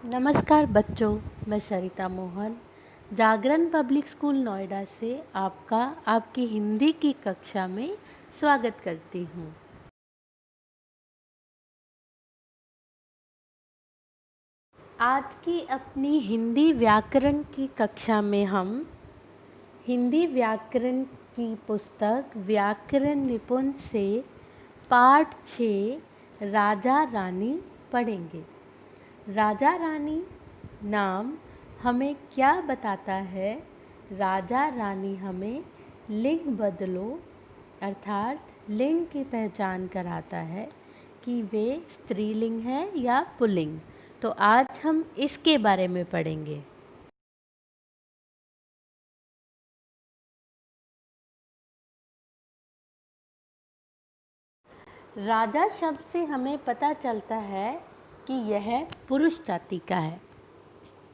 नमस्कार बच्चों, मैं सरिता मोहन जागरण पब्लिक स्कूल नोएडा से आपकी हिंदी की कक्षा में स्वागत करती हूँ। आज की अपनी हिंदी व्याकरण की कक्षा में हम हिंदी व्याकरण की पुस्तक व्याकरण निपुण से पाठ 6 राजा रानी पढ़ेंगे। राजा रानी नाम हमें क्या बताता है? राजा रानी हमें लिंग बदलो अर्थात लिंग की पहचान कराता है कि वे स्त्रीलिंग है या पुल्लिंग। तो आज हम इसके बारे में पढ़ेंगे। राजा शब्द से हमें पता चलता है कि यह पुरुष जाति का है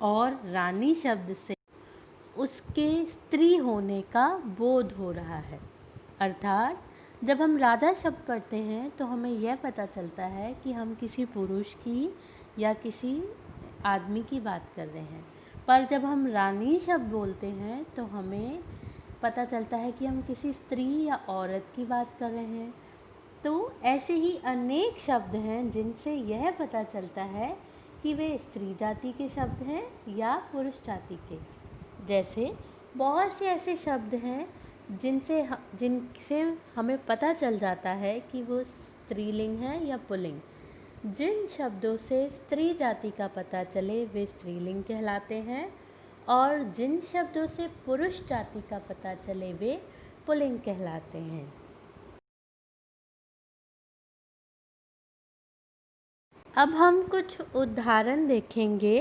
और रानी शब्द से उसके स्त्री होने का बोध हो रहा है। अर्थात जब हम राजा शब्द पढ़ते हैं तो हमें यह पता चलता है कि हम किसी पुरुष की या किसी आदमी की बात कर रहे हैं, पर जब हम रानी शब्द बोलते हैं तो हमें पता चलता है कि हम किसी स्त्री या औरत की बात कर रहे हैं। तो ऐसे ही अनेक शब्द हैं जिनसे यह पता चलता है कि वे स्त्री जाति के शब्द हैं या पुरुष जाति के। जैसे बहुत से ऐसे शब्द हैं जिनसे हमें पता चल जाता है कि वो स्त्रीलिंग है या पुल्लिंग। जिन शब्दों से स्त्री जाति का पता चले वे स्त्रीलिंग कहलाते हैं और जिन शब्दों से पुरुष जाति का पता चले वे पुल्लिंग कहलाते हैं। अब हम कुछ उदाहरण देखेंगे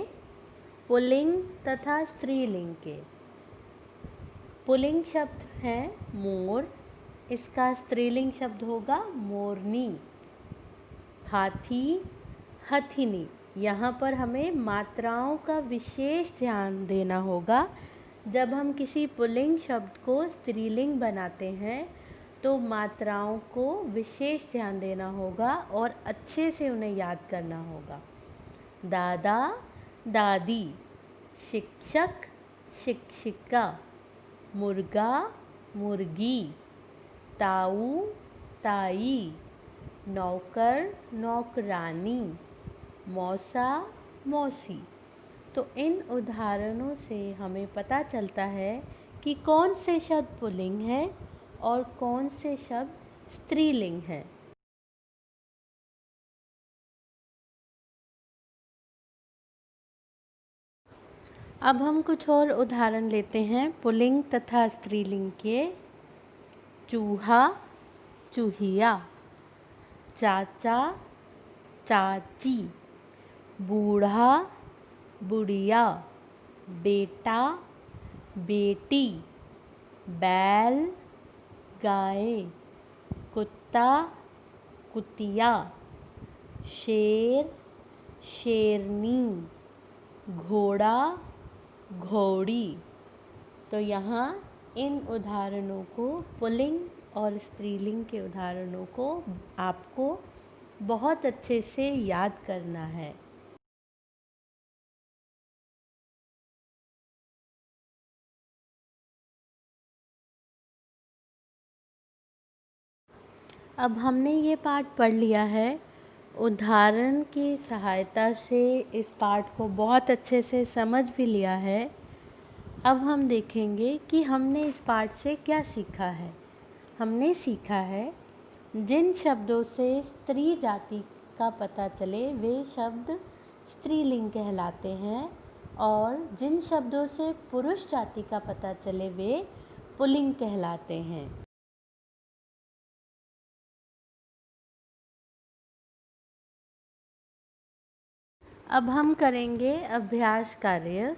पुल्लिंग तथा स्त्रीलिंग के। पुल्लिंग शब्द है मोर, इसका स्त्रीलिंग शब्द होगा मोरनी। हाथी, हथिनी। यहाँ पर हमें मात्राओं का विशेष ध्यान देना होगा। जब हम किसी पुल्लिंग शब्द को स्त्रीलिंग बनाते हैं तो मात्राओं को विशेष ध्यान देना होगा और अच्छे से उन्हें याद करना होगा। दादा, दादी, शिक्षक, शिक्षिका, मुर्गा, मुर्गी, ताऊ, ताई, नौकर, नौकरानी, मौसा, मौसी। तो इन उदाहरणों से हमें पता चलता है कि कौन से शब्द पुल्लिंग है और कौन से शब्द स्त्रीलिंग है। अब हम कुछ और उदाहरण लेते हैं पुल्लिंग तथा स्त्रीलिंग के। चूहा, चूहिया, चाचा, चाची, बूढ़ा, बुढ़िया, बेटा, बेटी, बैल, गाय, कुत्ता, कुतिया, शेर, शेरनी, घोड़ा, घोड़ी। तो यहाँ इन उदाहरणों को पुल्लिंग और स्त्रीलिंग के उदाहरणों को आपको बहुत अच्छे से याद करना है। अब हमने ये पाठ पढ़ लिया है। उदाहरण की सहायता से इस पाठ को बहुत अच्छे से समझ भी लिया है। अब हम देखेंगे कि हमने इस पाठ से क्या सीखा है। हमने सीखा है जिन शब्दों से स्त्री जाति का पता चले वे शब्द स्त्रीलिंग कहलाते हैं और जिन शब्दों से पुरुष जाति का पता चले वे पुल्लिंग कहलाते हैं। अब हम करेंगे अभ्यास कार्य।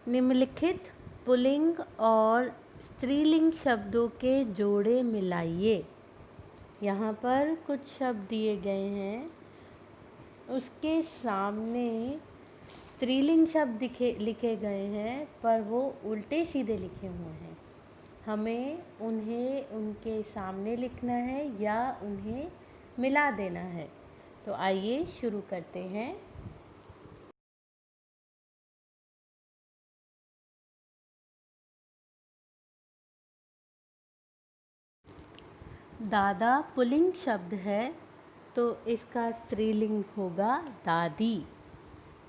निम्नलिखित पुल्लिंग और स्त्रीलिंग शब्दों के जोड़े मिलाइए। यहाँ पर कुछ शब्द दिए गए हैं, उसके सामने स्त्रीलिंग शब्द लिखे गए हैं पर वो उल्टे सीधे लिखे हुए हैं। हमें उन्हें उनके सामने लिखना है या उन्हें मिला देना है। तो आइए शुरू करते हैं। दादा पुल्लिंग शब्द है तो इसका स्त्रीलिंग होगा दादी।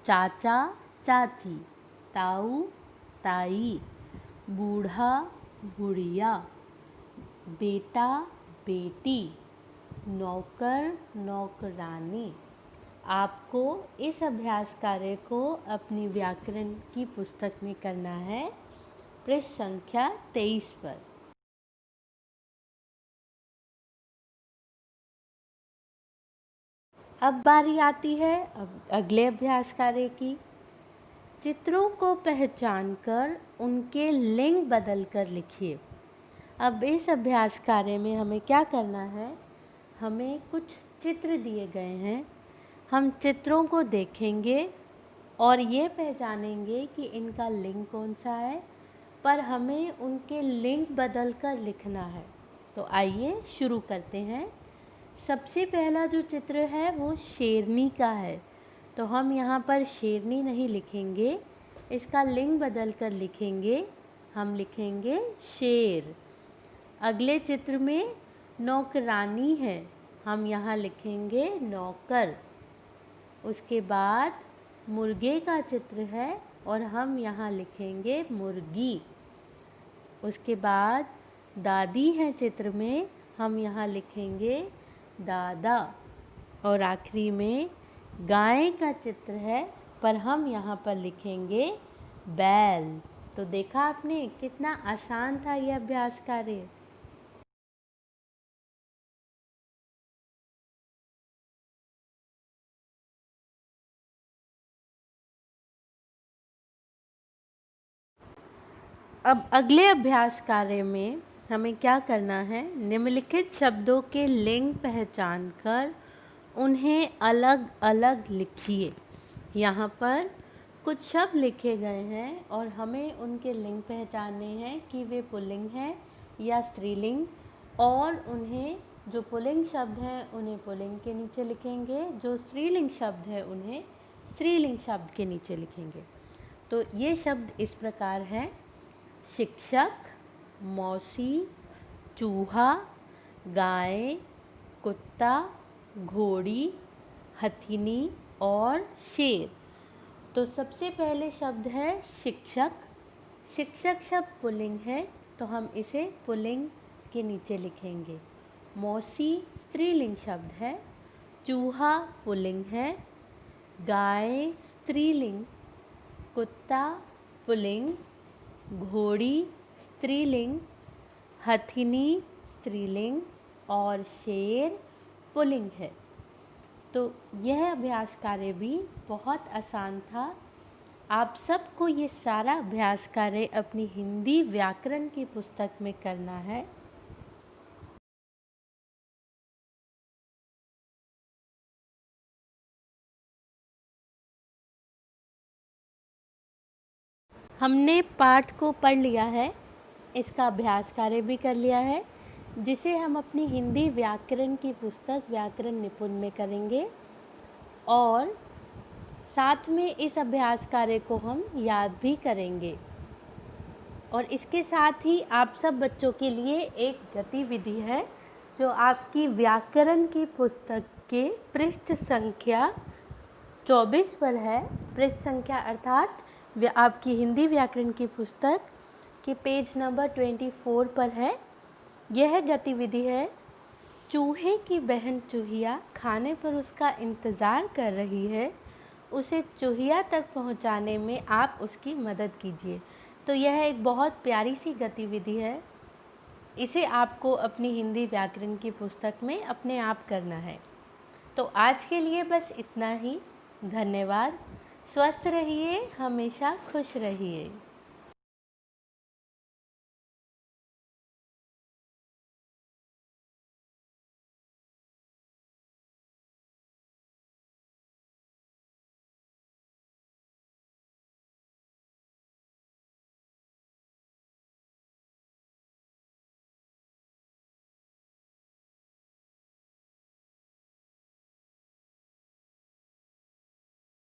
चाचा चाची, ताऊ ताई, बूढ़ा बुढ़िया, बेटा बेटी, नौकर नौकरानी। आपको इस अभ्यास कार्य को अपनी व्याकरण की पुस्तक में करना है, पृष्ठ संख्या 23 पर। अब बारी आती है अगले अभ्यास कार्य की। चित्रों को पहचानकर उनके लिंग बदलकर लिखिए। अब इस अभ्यास कार्य में हमें क्या करना है, हमें कुछ चित्र दिए गए हैं, हम चित्रों को देखेंगे और ये पहचानेंगे कि इनका लिंग कौन सा है, पर हमें उनके लिंग बदलकर लिखना है। तो आइए शुरू करते हैं। सबसे पहला जो चित्र है वो शेरनी का है, तो हम यहाँ पर शेरनी नहीं लिखेंगे, इसका लिंग बदलकर लिखेंगे, हम लिखेंगे शेर। अगले चित्र में नौकरानी है, हम यहाँ लिखेंगे नौकर। उसके बाद मुर्गे का चित्र है और हम यहाँ लिखेंगे मुर्गी। उसके बाद दादी है चित्र में, हम यहाँ लिखेंगे दादा। और आखिरी में गाय का चित्र है, पर हम यहाँ पर लिखेंगे बैल। तो देखा आपने कितना आसान था यह अभ्यास कार्य। अब अगले अभ्यास कार्य में हमें क्या करना है, निम्नलिखित शब्दों के लिंग पहचानकर उन्हें अलग अलग लिखिए। यहाँ पर कुछ शब्द लिखे गए हैं और हमें उनके लिंग पहचानने हैं कि वे पुल्लिंग हैं या स्त्रीलिंग, और उन्हें जो पुल्लिंग शब्द हैं उन्हें पुल्लिंग के नीचे लिखेंगे, जो स्त्रीलिंग शब्द है उन्हें स्त्रीलिंग शब्द के नीचे लिखेंगे। तो ये शब्द इस प्रकार हैं: शिक्षक, मौसी, चूहा, गाय, कुत्ता, घोड़ी, हथिनी और शेर। तो सबसे पहले शब्द है शिक्षक। शिक्षक शब्द पुल्लिंग है तो हम इसे पुल्लिंग के नीचे लिखेंगे। मौसी स्त्रीलिंग शब्द है, चूहा पुल्लिंग है, गाय स्त्रीलिंग, कुत्ता पुल्लिंग, घोड़ी स्त्रीलिंग, हथिनी स्त्रीलिंग और शेर पुल्लिंग है। तो यह अभ्यास कार्य भी बहुत आसान था। आप सबको ये सारा अभ्यास कार्य अपनी हिंदी व्याकरण की पुस्तक में करना है। हमने पाठ को पढ़ लिया है, इसका अभ्यास कार्य भी कर लिया है, जिसे हम अपनी हिंदी व्याकरण की पुस्तक व्याकरण निपुण में करेंगे और साथ में इस अभ्यास कार्य को हम याद भी करेंगे। और इसके साथ ही आप सब बच्चों के लिए एक गतिविधि है जो आपकी व्याकरण की पुस्तक के पृष्ठ संख्या 24 पर है। पृष्ठ संख्या अर्थात आपकी हिंदी व्याकरण की पुस्तक के पेज नंबर 24 पर है। यह गतिविधि है: चूहे की बहन चूहिया खाने पर उसका इंतज़ार कर रही है, उसे चूहिया तक पहुंचाने में आप उसकी मदद कीजिए। तो यह एक बहुत प्यारी सी गतिविधि है, इसे आपको अपनी हिंदी व्याकरण की पुस्तक में अपने आप करना है। तो आज के लिए बस इतना ही। धन्यवाद। स्वस्थ रहिए, हमेशा खुश रहिए।